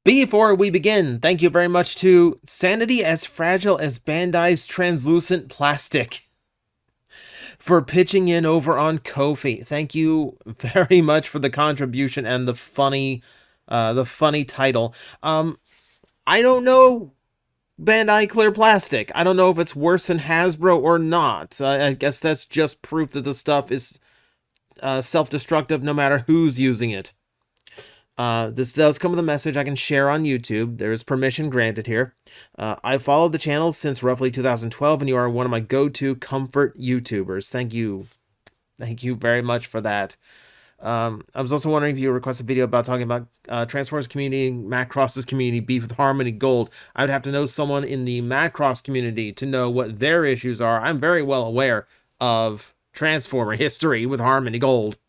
Before we begin, thank you very much to Sanity as Fragile as Bandai's Translucent Plastic for pitching in over on Ko-fi. Thank you very much for the contribution and the funny title. I don't know Bandai Clear Plastic. I don't know if it's worse than Hasbro or not. I guess that's just proof that the stuff is self-destructive no matter who's using it. This does come with a message I can share on YouTube. There is permission granted here. I followed the channel since roughly 2012, and you are one of my go-to comfort YouTubers. Thank you. Thank you very much for that. I was also wondering if you request a video about talking about Transformers community, Macross's community, beef with Harmony Gold. I would have to know someone in the Macross community to know what their issues are. I'm very well aware of Transformer history with Harmony Gold.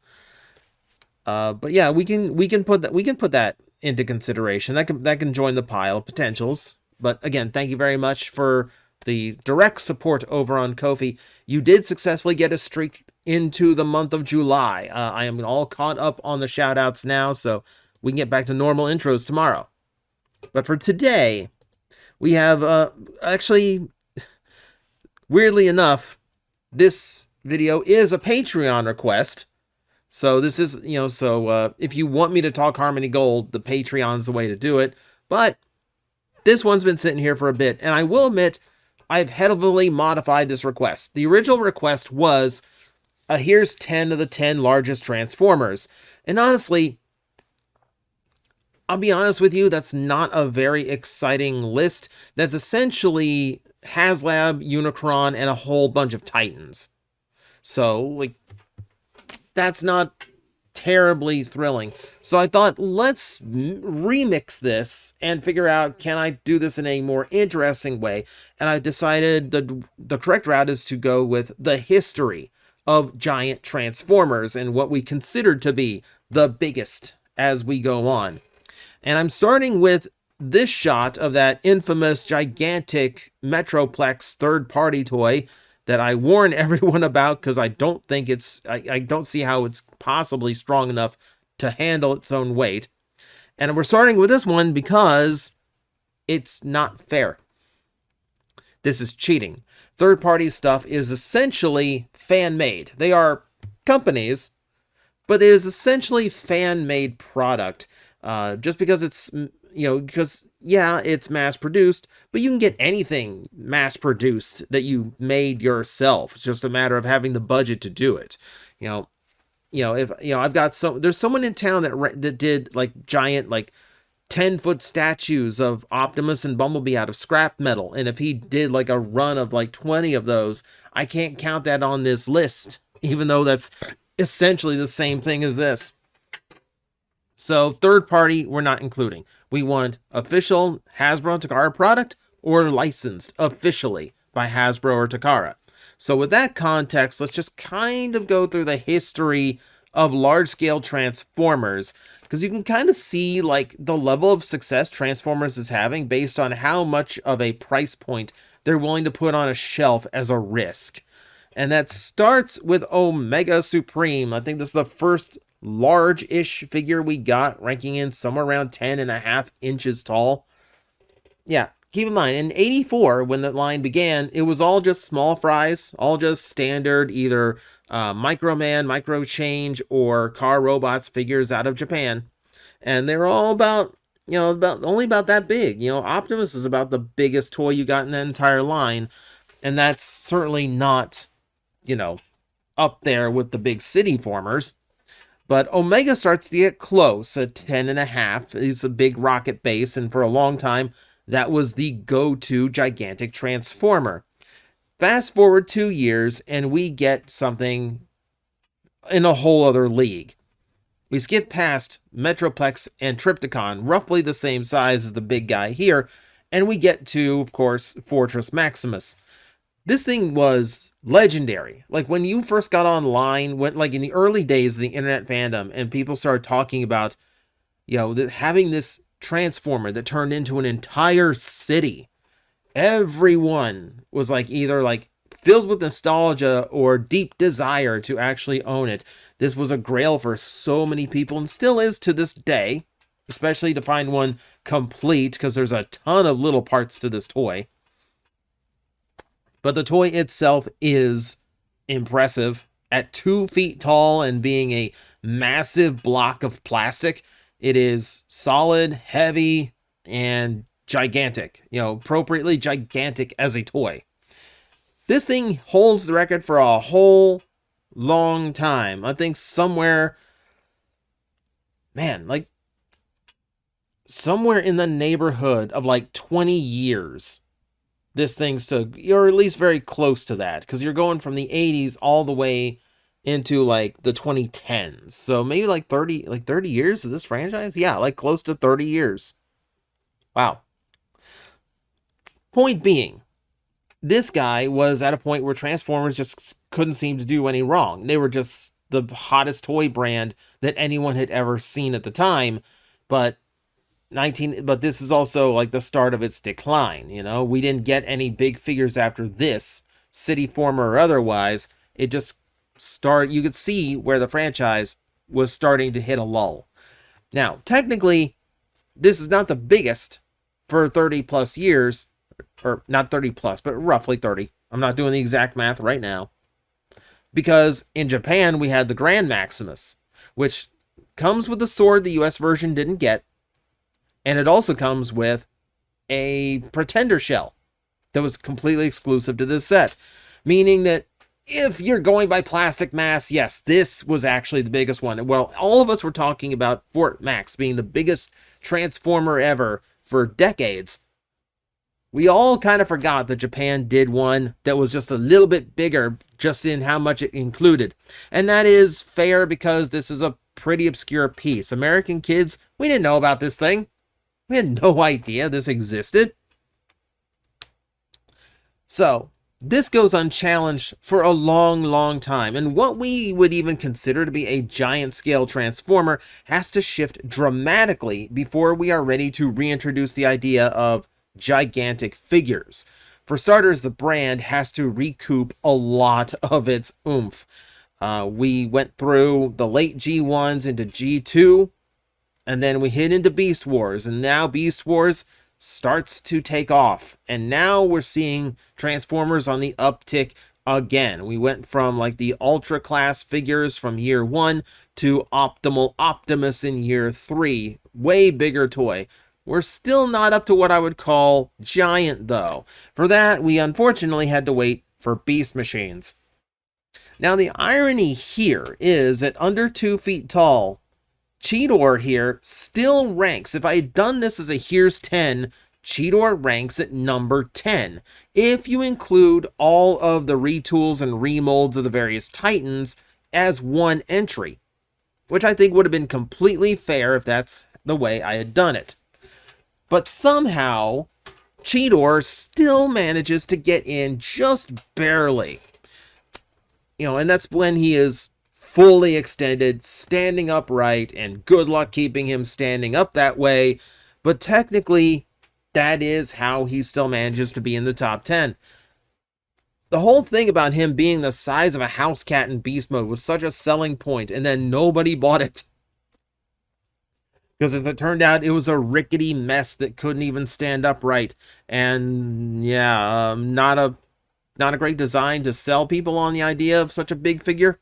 But yeah, we can put that into consideration. That can join the pile of potentials. But again, thank you very much for the direct support over on Ko-fi. You did successfully get a streak into the month of July. I am all caught up on the shoutouts now, so we can get back to normal intros tomorrow. But for today, we have actually, weirdly enough, this video is a Patreon request. So this is, if you want me to talk Harmony Gold, the Patreon's the way to do it. But this one's been sitting here for a bit, and I will admit, I've heavily modified this request. The original request was, here's 10 of the 10 largest Transformers. And honestly, I'll be honest with you, that's not a very exciting list. That's essentially HasLab, Unicron, and a whole bunch of Titans. So, that's not terribly thrilling. So I thought, let's remix this and figure out, can I do this in a more interesting way? And I decided the correct route is to go with the history of giant Transformers and what we consider to be the biggest as we go on. And I'm starting with this shot of that infamous gigantic Metroplex third-party toy that I warn everyone about because I don't think I don't see how it's possibly strong enough to handle its own weight. And we're starting with this one because it's not fair. This is cheating. Third-party stuff is essentially fan-made. They are companies, but it is essentially fan-made product. Just because it's, it's mass-produced, but you can get anything mass-produced that you made yourself. It's just a matter of having the budget to do it. I've got there's someone in town that did giant 10-foot statues of Optimus and Bumblebee out of scrap metal, and if he did a run of 20 of those, I can't count that on this list, even though that's essentially the same thing as this. So third party, we're not including. We want official Hasbro and Takara product or licensed officially by Hasbro or Takara. So with that context, let's just kind of go through the history of large-scale Transformers, because you can kind of see the level of success Transformers is having based on how much of a price point they're willing to put on a shelf as a risk. And that starts with Omega Supreme. I think this is the first large-ish figure we got, ranking in somewhere around 10.5 inches tall. Yeah, keep in mind, in 84, when the line began, it was all just small fries, all just standard, either Microman, Micro Change, or Car Robots figures out of Japan. And they're all about only about that big. Optimus is about the biggest toy you got in the entire line, and that's certainly not, up there with the big city formers. But Omega starts to get close at 10.5. It's a big rocket base, and for a long time, that was the go-to gigantic Transformer. Fast forward 2 years, and we get something in a whole other league. We skip past Metroplex and Trypticon, roughly the same size as the big guy here, and we get to, of course, Fortress Maximus. This thing was legendary. When you first got online, in the early days of the internet fandom, and people started talking about, having this Transformer that turned into an entire city, everyone was either filled with nostalgia or deep desire to actually own it. This was a grail for so many people, and still is to this day. especially to find one complete, because there's a ton of little parts to this toy. But the toy itself is impressive. At 2 feet tall and being a massive block of plastic, it is solid, heavy, and gigantic. Appropriately gigantic as a toy. This thing holds the record for a whole long time. I think somewhere, man, like somewhere in the neighborhood of like 20 years. This thing's or at least very close to that, because you're going from the 80s all the way into like the 2010s. So maybe like 30 years of this franchise? Yeah, like close to 30 years. Wow. Point being, this guy was at a point where Transformers just couldn't seem to do any wrong. They were just the hottest toy brand that anyone had ever seen at the time, but this is also like the start of its decline. We didn't get any big figures after this, City Former or otherwise. It just started. You could see where the franchise was starting to hit a lull. Now, technically, this is not the biggest for 30 plus years, or not 30 plus, but roughly 30. I'm not doing the exact math right now, because in Japan we had the Grand Maximus, which comes with the sword the US version didn't get. And it also comes with a Pretender shell that was completely exclusive to this set. Meaning that if you're going by plastic mass, yes, this was actually the biggest one. Well, all of us were talking about Fort Max being the biggest Transformer ever for decades. We all kind of forgot that Japan did one that was just a little bit bigger, just in how much it included. And that is fair, because this is a pretty obscure piece. American kids, we didn't know about this thing. We had no idea this existed. So, this goes unchallenged for a long, long time, and what we would even consider to be a giant scale Transformer has to shift dramatically before we are ready to reintroduce the idea of gigantic figures. For starters, the brand has to recoup a lot of its oomph. We went through the late G1s into G2, and then we hit into Beast Wars, and now Beast Wars starts to take off. And now we're seeing Transformers on the uptick again. We went from like the Ultra class figures from year 1 to Optimal Optimus in year 3. Way bigger toy. We're still not up to what I would call giant, though. For that, we unfortunately had to wait for Beast Machines. Now, the irony here is that under 2 feet tall, Cheetor here still ranks. If I had done this as a Here's 10, Cheetor ranks at number 10. If you include all of the retools and remolds of the various Titans as one entry, which I think would have been completely fair if that's the way I had done it. But somehow, Cheetor still manages to get in just barely. And that's when he is fully extended, standing upright, and good luck keeping him standing up that way. But technically, that is how he still manages to be in the top 10. The whole thing about him being the size of a house cat in beast mode was such a selling point, and then nobody bought it. Because as it turned out, it was a rickety mess that couldn't even stand upright. And yeah, not a great design to sell people on the idea of such a big figure.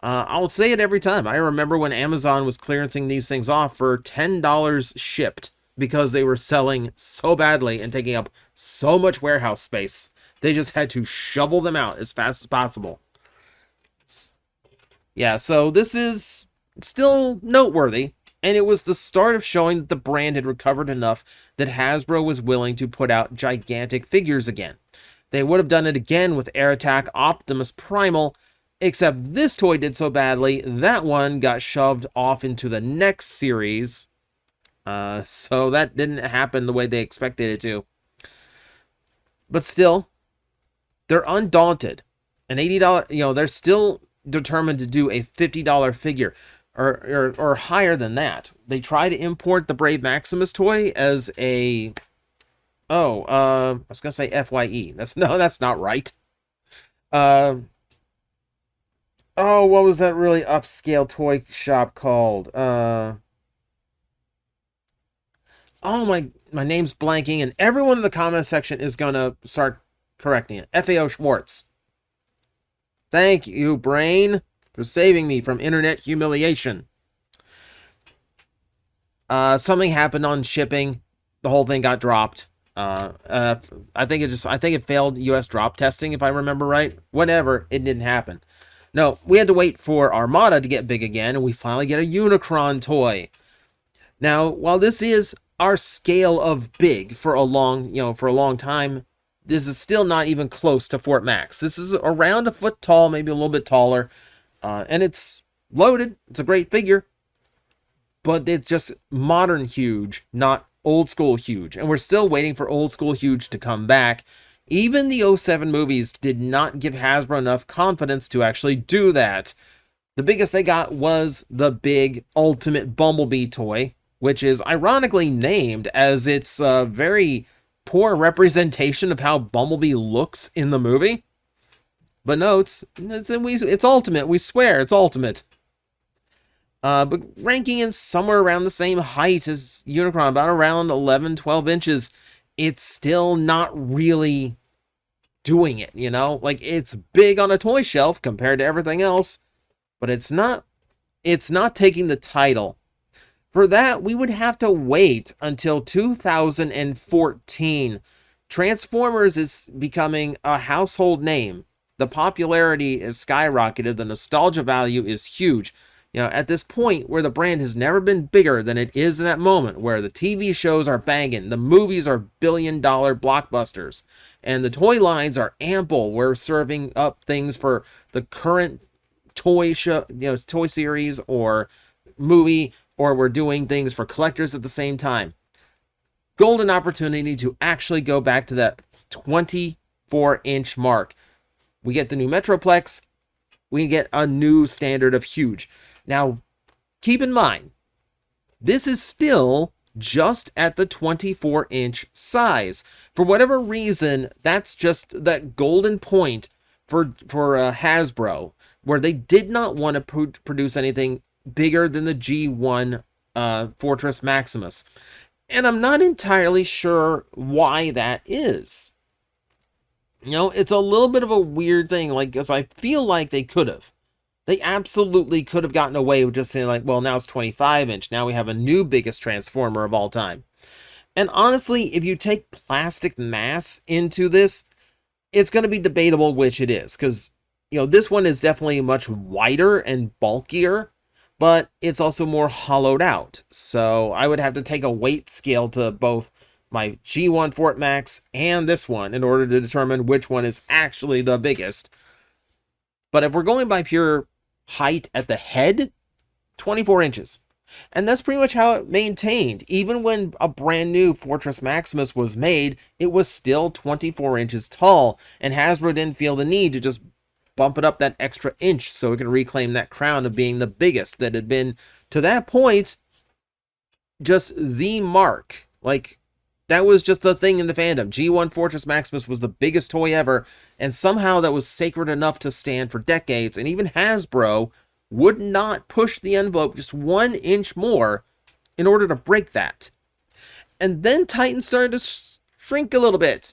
I'll say it every time. I remember when Amazon was clearancing these things off for $10 shipped, because they were selling so badly and taking up so much warehouse space. They just had to shovel them out as fast as possible. Yeah, so this is still noteworthy, and it was the start of showing that the brand had recovered enough that Hasbro was willing to put out gigantic figures again. They would have done it again with Air Attack Optimus Primal, except this toy did so badly, that one got shoved off into the next series. So that didn't happen the way they expected it to. But still, they're undaunted. An $80, they're still determined to do a $50 figure, or higher than that. They try to import the Brave Maximus toy as a... I was going to say FYE. That's not right. What was that really upscale toy shop called? Oh my name's blanking, and everyone in the comment section is gonna start correcting it. FAO Schwartz. Thank you, brain, for saving me from internet humiliation. Something happened on shipping. The whole thing got dropped. I think it failed U.S. drop testing, if I remember right. Whatever, it didn't happen. No, we had to wait for Armada to get big again, and we finally get a Unicron toy. Now, while this is our scale of big for a long time, this is still not even close to Fort Max. This is around a foot tall, maybe a little bit taller, and it's loaded. It's a great figure, but it's just modern huge, not old school huge. And we're still waiting for old school huge to come back. Even the 07 movies did not give Hasbro enough confidence to actually do that. The biggest they got was the big Ultimate Bumblebee toy, which is ironically named as it's a very poor representation of how Bumblebee looks in the movie. But no, it's Ultimate. We swear it's Ultimate. But ranking in somewhere around the same height as Unicron, about around 11, 12 inches, it's still not really doing it, you know? Like, it's big on a toy shelf compared to everything else, but it's not taking the title. For that, we would have to wait until 2014. Transformers is becoming a household name. The popularity is skyrocketed. The nostalgia value is huge. You know, at this point where the brand has never been bigger than it is in that moment, where the TV shows are banging, the movies are billion-dollar blockbusters, and the toy lines are ample. We're serving up things for the current toy show, toy series or movie, or we're doing things for collectors at the same time. Golden opportunity to actually go back to that 24-inch mark. We get the new Metroplex. We get a new standard of huge. Now, keep in mind, this is still just at the 24-inch size. For whatever reason, that's just that golden point for Hasbro, where they did not want to produce anything bigger than the G1 Fortress Maximus. And I'm not entirely sure why that is. You know, it's a little bit of a weird thing, like, because I feel like they could have. They absolutely could have gotten away with just saying, like, well, now it's 25-inch. Now we have a new biggest Transformer of all time. And honestly, if you take plastic mass into this, it's going to be debatable which it is. Because, this one is definitely much wider and bulkier, but it's also more hollowed out. So I would have to take a weight scale to both my G1 Fort Max and this one in order to determine which one is actually the biggest. But if we're going by pure height at the head, 24 inches. And that's pretty much how it maintained. Even when a brand new Fortress Maximus was made, it was still 24 inches tall, and Hasbro didn't feel the need to just bump it up that extra inch so it could reclaim that crown of being the biggest that had been, to that point, just the mark. Like, that was just the thing in the fandom. G1 Fortress Maximus was the biggest toy ever, and somehow that was sacred enough to stand for decades, and even Hasbro would not push the envelope just 1 inch more in order to break that. And then Titan started to shrink a little bit.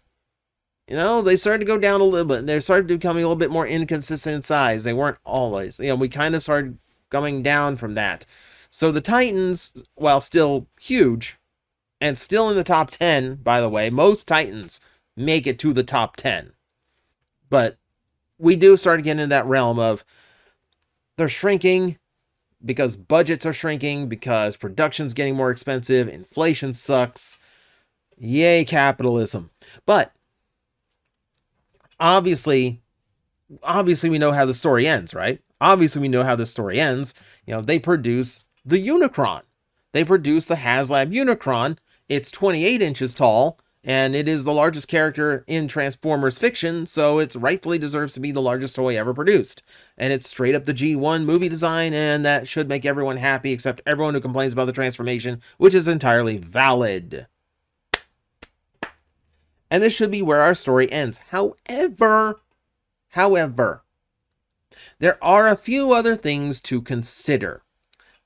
They started to go down a little bit. They started becoming a little bit more inconsistent in size. They weren't always. We kind of started coming down from that. So the Titans, while still huge, and still in the top 10, by the way, most Titans make it to the top 10. But we do start getting into that realm of they're shrinking because budgets are shrinking, because production's getting more expensive, inflation sucks. Yay, capitalism. But obviously we know how the story ends, right? Obviously we know how the story ends. They produce the Unicron. They produce the HasLab Unicron. It's 28 inches tall, and it is the largest character in Transformers fiction, so it rightfully deserves to be the largest toy ever produced. And it's straight up the G1 movie design, and that should make everyone happy, except everyone who complains about the transformation, which is entirely valid. And this should be where our story ends. However, there are a few other things to consider.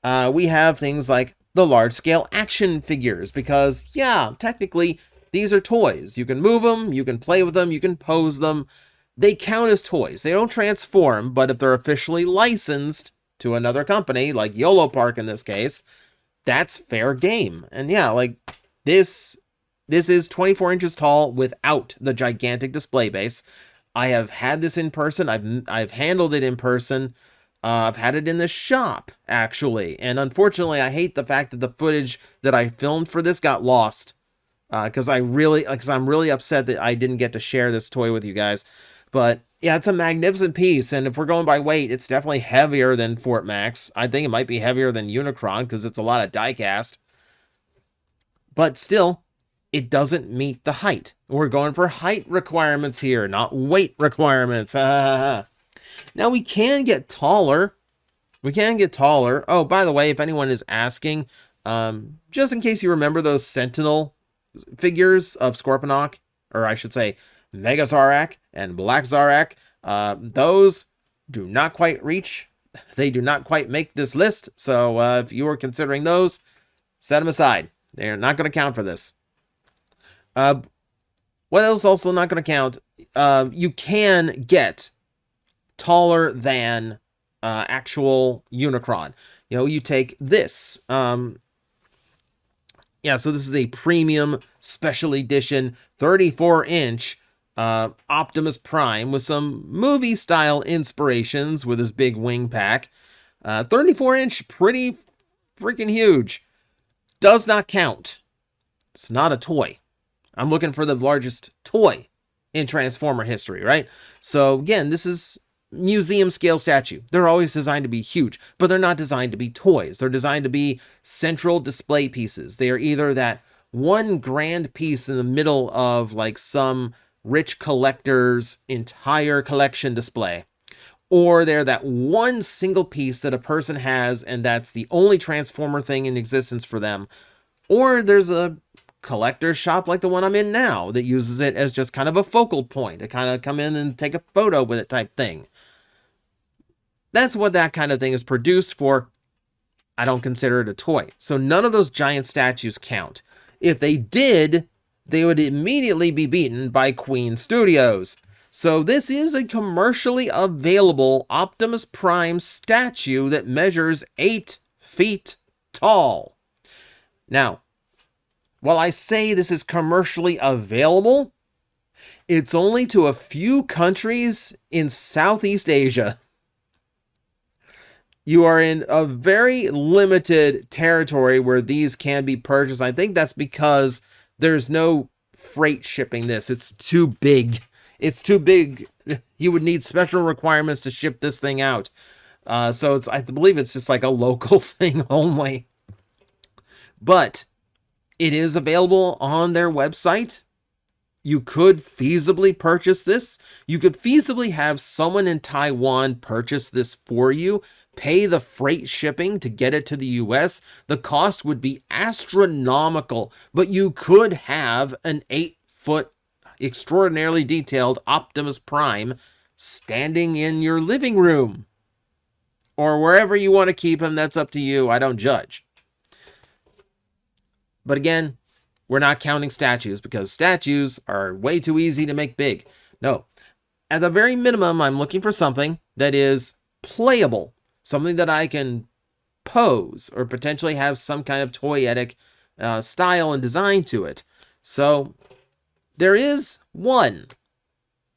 We have things like the large-scale action figures, because, yeah, technically, these are toys. You can move them, you can play with them, you can pose them. They count as toys. They don't transform, but if they're officially licensed to another company, like YOLO Park in this case, that's fair game. And yeah, like, this is 24 inches tall without the gigantic display base. I have had this in person. I've handled it in person. I've had it in the shop, actually. And unfortunately, I hate the fact that the footage that I filmed for this got lost. Because I'm really upset that I didn't get to share this toy with you guys. But yeah, it's a magnificent piece. And if we're going by weight, it's definitely heavier than Fort Max. I think it might be heavier than Unicron because it's a lot of die-cast. But still, it doesn't meet the height. We're going for height requirements here, not weight requirements. Now, we can get taller. We can get taller. Oh, by the way, if anyone is asking, just in case you remember those Sentinel figures of Scorponok, or I should say Mega Zarak and Black Zarak, those do not quite reach. They do not quite make this list. So if you are considering those, set them aside. They're not going to count for this. What else also not going to count? You can get taller than actual Unicron. You know, you take this. Yeah, so this is a premium special edition 34-inch Optimus Prime with some movie-style inspirations with his big wing pack. 34-inch, pretty freaking huge. Does not count. It's not a toy. I'm looking for the largest toy in Transformer history, right? So again, this is museum scale statue. They're always designed to be huge, but they're not designed to be toys. They're designed to be central display pieces. They are either that one grand piece in the middle of like some rich collector's entire collection display, or they're that one single piece that a person has and that's the only Transformer thing in existence for them, or there's a collector's shop like the one I'm in now that uses it as just kind of a focal point to kind of come in and take a photo with it type thing. That's what that kind of thing is produced for. I don't consider it a toy. So none of those giant statues count. If they did, they would immediately be beaten by Queen Studios. So this is a commercially available Optimus Prime statue that measures 8 feet tall. Now, while I say this is commercially available, it's only to a few countries in Southeast Asia. You are in a very limited territory where these can be purchased. I think that's because there's no freight shipping this. It's too big. It's too big. You would need special requirements to ship this thing out. So I believe it's just like a local thing only. But it is available on their website. You could feasibly purchase this. You could feasibly have someone in Taiwan purchase this for you, pay the freight shipping to get it to the US. The cost would be astronomical, but you could have an 8-foot, extraordinarily detailed Optimus Prime standing in your living room. Or wherever you want to keep him, that's up to you. I don't judge. But again, we're not counting statues because statues are way too easy to make big. No, at the very minimum, I'm looking for something that is playable, something that I can pose or potentially have some kind of toyetic style and design to it. So there is one.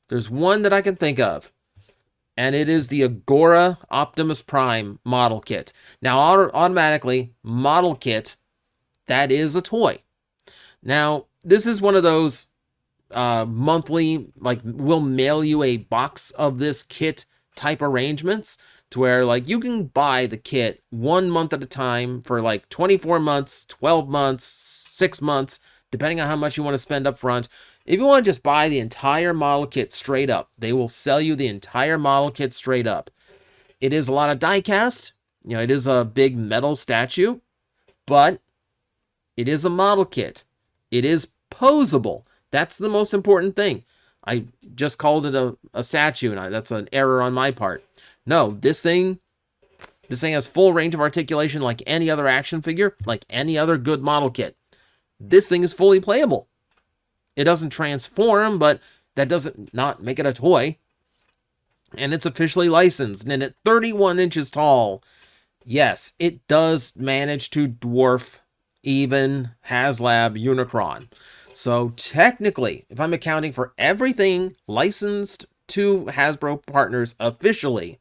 There's one that I can think of, and it is the Agora Optimus Prime model kit. Now, automatically, model kit, that is a toy. Now, this is one of those monthly, like, we'll mail you a box of this kit type arrangements to where, like, you can buy the kit 1 month at a time for, like, 24 months, 12 months, 6 months, depending on how much you want to spend up front. If you want to just buy the entire model kit straight up, they will sell you the entire model kit straight up. It is a lot of die cast. You know, it is a big metal statue, but it is a model kit. It is posable. That's the most important thing. I just called it a statue, and that's an error on my part. No, this thing This thing has full range of articulation like any other action figure, like any other good model kit. This thing is fully playable. It doesn't transform, but that doesn't not make it a toy. And it's officially licensed, and at 31 inches tall, yes, it does manage to dwarf even HasLab Unicron. So technically, if I'm accounting for everything licensed to Hasbro partners officially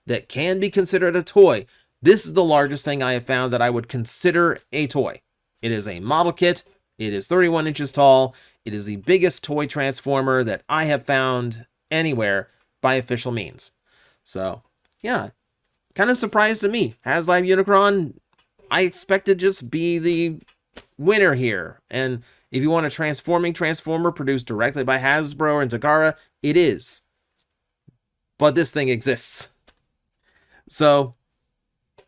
that can be considered a toy, this is the largest thing I have found that I would consider a toy. It is a model kit. It is 31 inches tall. It is the biggest toy transformer that I have found anywhere by official means. So, yeah, kind of surprised to me. HasLab Unicron, I expected to just be the winner here. And if you want a transforming transformer produced directly by Hasbro and Takara, it is. But this thing exists. So,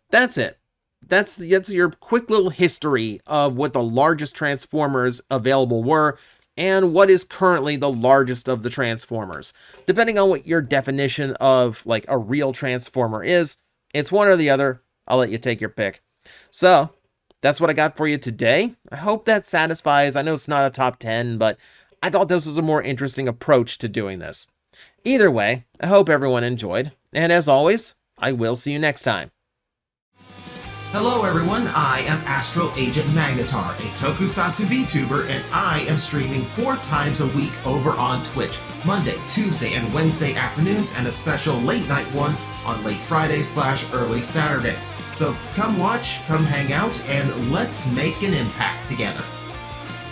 that's it. That's your quick little history of what the largest Transformers available were and what is currently the largest of the Transformers. Depending on what your definition of like a real Transformer is, it's one or the other. I'll let you take your pick. So, that's what I got for you today. I hope that satisfies. I know it's not a top 10, but I thought this was a more interesting approach to doing this. Either way, I hope everyone enjoyed. And as always, I will see you next time. Hello everyone, I am Astral Agent Magnetar, a Tokusatsu VTuber, and I am streaming 4 times a week over on Twitch, Monday, Tuesday, and Wednesday afternoons, and a special late night one on late Friday/early Saturday. So come watch, come hang out, and let's make an impact together.